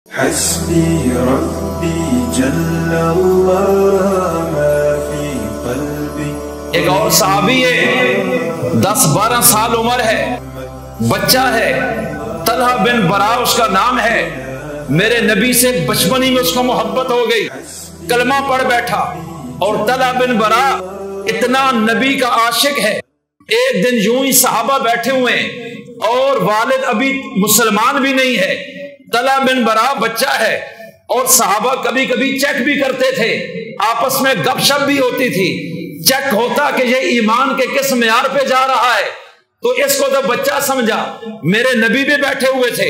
حسبی ربی جل اللہ ما فی قلبی۔ ایک اور صحابی ہے، 10-12 سال عمر ہے، بچہ ہے، طلحہ بن برا اس کا نام ہے۔ میرے نبی سے بچپن ہی میں اس کو محبت ہو گئی، کلمہ پڑھ بیٹھا۔ اور طلحہ بن برا اتنا نبی کا عاشق ہے، ایک دن یوں ہی صحابہ بیٹھے ہوئے ہیں اور والد ابھی مسلمان بھی نہیں ہے، طلحہ بن برا بچہ ہے، اور صحابہ کبھی کبھی چیک بھی کرتے تھے، آپس میں گپ شپ بھی ہوتی تھی، چیک ہوتا کہ یہ ایمان کے کس معیار پہ جا رہا ہے۔ تو اس کو تو بچہ سمجھا۔ میرے نبی بھی بیٹھے ہوئے تھے،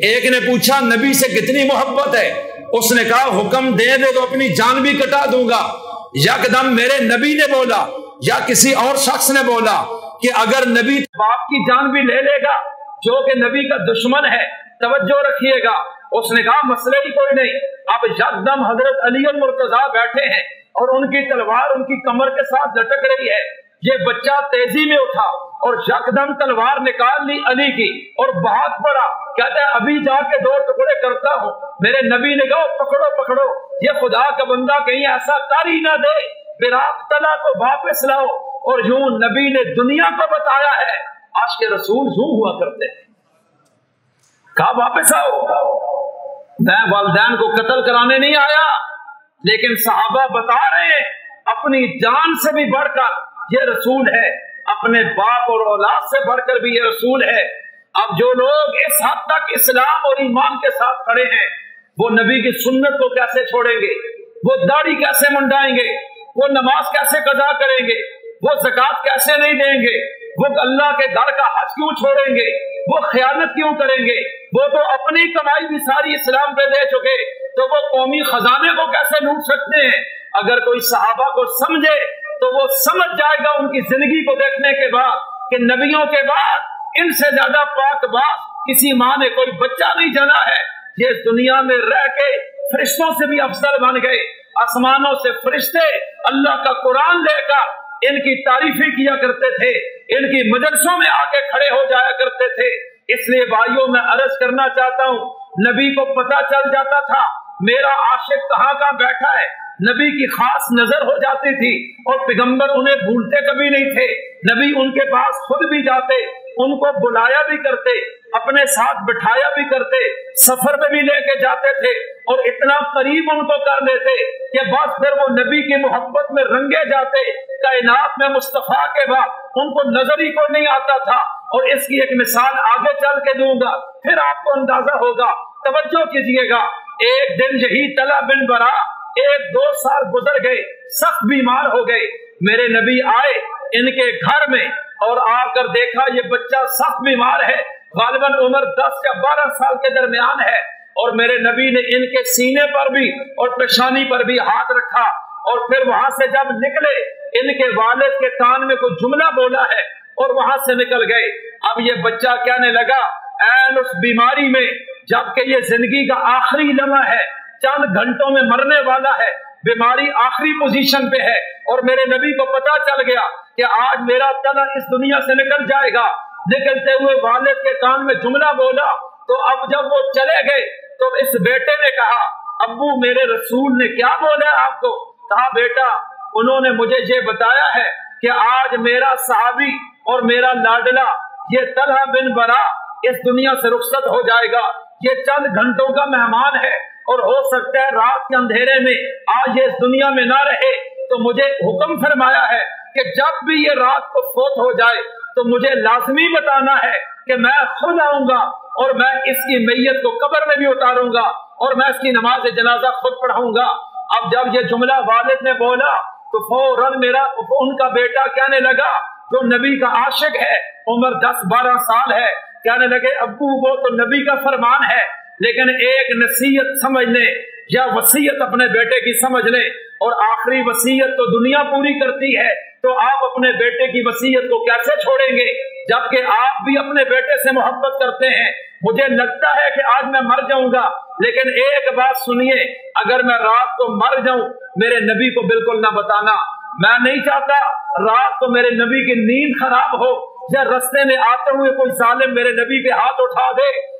ایک نے پوچھا نبی سے کتنی محبت ہے؟ اس نے کہا حکم دے دے تو اپنی جان بھی کٹا دوں گا۔ یکدم میرے نبی نے بولا یا کسی اور شخص نے بولا کہ اگر نبی باپ کی جان بھی لے لے گا جو کہ نبی کا دشمن ہے، توجہ رکھیے گا۔ اس نے کہا مسئلہ ہی کوئی نہیں۔ اب یکدم حضرت علی المرتضیٰ بیٹھے ہیں اور ان کی تلوار ان کی کمر کے ساتھ لٹک رہی ہے۔ یہ بچہ تیزی میں اٹھا اور یکدم تلوار نکال لی علی کی اور بہت پڑا، کہتا ہے ابھی جا کے 2 ٹکڑے کرتا ہوں۔ میرے نبی نے کہا پکڑو پکڑو، یہ خدا کا بندہ کہیں ایسا کر ہی نہ دے، براق طلحہ کو واپس لاؤ۔ اور یوں نبی نے دنیا کو بتایا ہے عاشق رسول یوں ہوا کرتے ہیں۔ کہا واپس آؤ، میں والدین کو قتل کرانے نہیں آیا، لیکن صحابہ بتا رہے ہیں اپنی جان سے بھی بڑھ کر یہ رسول ہے، اپنے باپ اور اولاد سے بڑھ کر بھی یہ رسول ہے۔ اب جو لوگ اس حد تک اسلام اور ایمان کے ساتھ کھڑے ہیں وہ نبی کی سنت کو کیسے چھوڑیں گے؟ وہ داڑھی کیسے منڈائیں گے؟ وہ نماز کیسے قضا کریں گے؟ وہ زکوٰۃ کیسے نہیں دیں گے؟ وہ اللہ کے گھر کا حج کیوں چھوڑیں گے؟ وہ خیانت کیوں کریں گے؟ وہ تو اپنی کمائی بھی ساری اسلام پہ دے چکے، تو وہ قومی خزانے کو کیسے لوٹ سکتے ہیں؟ اگر کوئی صحابہ کو سمجھے تو وہ سمجھ جائے گا ان کی زندگی کو دیکھنے کے بعد کہ نبیوں کے بعد ان سے زیادہ پاک باز کسی ماں نے کوئی بچہ نہیں جنا ہے۔ یہ اس دنیا میں رہ کے فرشتوں سے بھی افضل بن گئے، آسمانوں سے فرشتے اللہ کا قرآن لے کر ان کی تعریفیں کیا کرتے تھے، ان کی مجلسوں میں آ کے کھڑے ہو جایا کرتے تھے۔ اس لیے بھائیوں میں عرض کرنا چاہتا ہوں، نبی کو پتا چل جاتا تھا میرا عاشق کہاں کہاں بیٹھا ہے، نبی کی خاص نظر ہو جاتی تھی اور پیغمبر انہیں بھولتے کبھی نہیں تھے۔ نبی ان کے پاس خود بھی جاتے، ان کو بلایا بھی کرتے، اپنے ساتھ بٹھایا بھی کرتے، سفر میں بھی لے کے جاتے تھے اور اتنا قریب ان کو کر لیتے کہ بس پھر وہ نبی کی محبت میں رنگے جاتے۔ کائنات میں مصطفیٰ کے بعد ان کو نظر ہی کوئی نہیں آتا تھا۔ اور اس کی ایک مثال آگے چل کے دوں گا، پھر آپ کو اندازہ ہوگا۔ توجہ کیجئے گا، ایک دن یہی طلحہ بن برا 1-2 سال گزر گئے، سخت بیمار ہو گئے۔ میرے نبی آئے ان کے گھر میں اور آ کر دیکھا یہ بچہ سخت بیمار ہے، غالباً عمر 10 یا 12 سال کے درمیان ہے۔ اور میرے نبی نے ان کے سینے پر بھی اور پیشانی پر بھی ہاتھ رکھا، اور پھر وہاں سے جب نکلے ان کے والد کے کان میں کوئی جملہ بولا ہے اور وہاں سے نکل گئے۔ اب یہ بچہ کہنے لگا این اس بیماری میں جبکہ یہ زندگی کا آخری لمحہ ہے، چند گھنٹوں میں مرنے والا ہے، بیماری آخری پوزیشن پہ ہے، اور میرے نبی کو پتا چل گیا کہ آج میرا طلحہ اس دنیا سے نکل جائے گا۔ نکلتے ہوئے والد کے کان میں جملہ بولا، تو اب جب وہ چلے گئے تو اس بیٹے نے کہا ابو میرے رسول نے کیا بولا آپ کو؟ کہا بیٹا انہوں نے مجھے یہ بتایا ہے کہ آج میرا صحابی اور میرا لاڈلا یہ طلحہ بن برا اس دنیا سے رخصت ہو جائے گا، یہ چند گھنٹوں کا مہمان ہے اور ہو سکتا ہے رات کے اندھیرے میں آج یہ اس دنیا میں نہ رہے، تو مجھے حکم فرمایا ہے کہ جب بھی یہ رات کو فوت ہو جائے تو مجھے لازمی بتانا ہے کہ میں خود آؤں گا اور میں اس کی میت کو قبر میں بھی اتاروں گا اور میں اس کی نماز جنازہ خود پڑھاؤں گا۔ اب جب یہ جملہ والد نے بولا تو فوراً ان کا بیٹا کہنے لگا جو نبی کا عاشق ہے، عمر 10-12 سال ہے، کہنے لگے ابو وہ تو نبی کا فرمان ہے، لیکن ایک نصیحت سمجھ لیں یا وصیت اپنے بیٹے کی سمجھ لیں، اور آخری وصیت تو دنیا پوری کرتی ہے، تو آپ اپنے بیٹے کی وصیت کو کیسے چھوڑیں گے جبکہ آپ بھی اپنے بیٹے سے محبت کرتے ہیں؟ مجھے لگتا ہے کہ آج میں مر جاؤں گا، لیکن ایک بات سنیے، اگر میں رات کو مر جاؤں میرے نبی کو بالکل نہ بتانا۔ میں نہیں چاہتا رات کو میرے نبی کی نیند خراب ہو یا رستے میں آتے ہوئے کوئی ظالم میرے نبی پہ ہاتھ اٹھا دے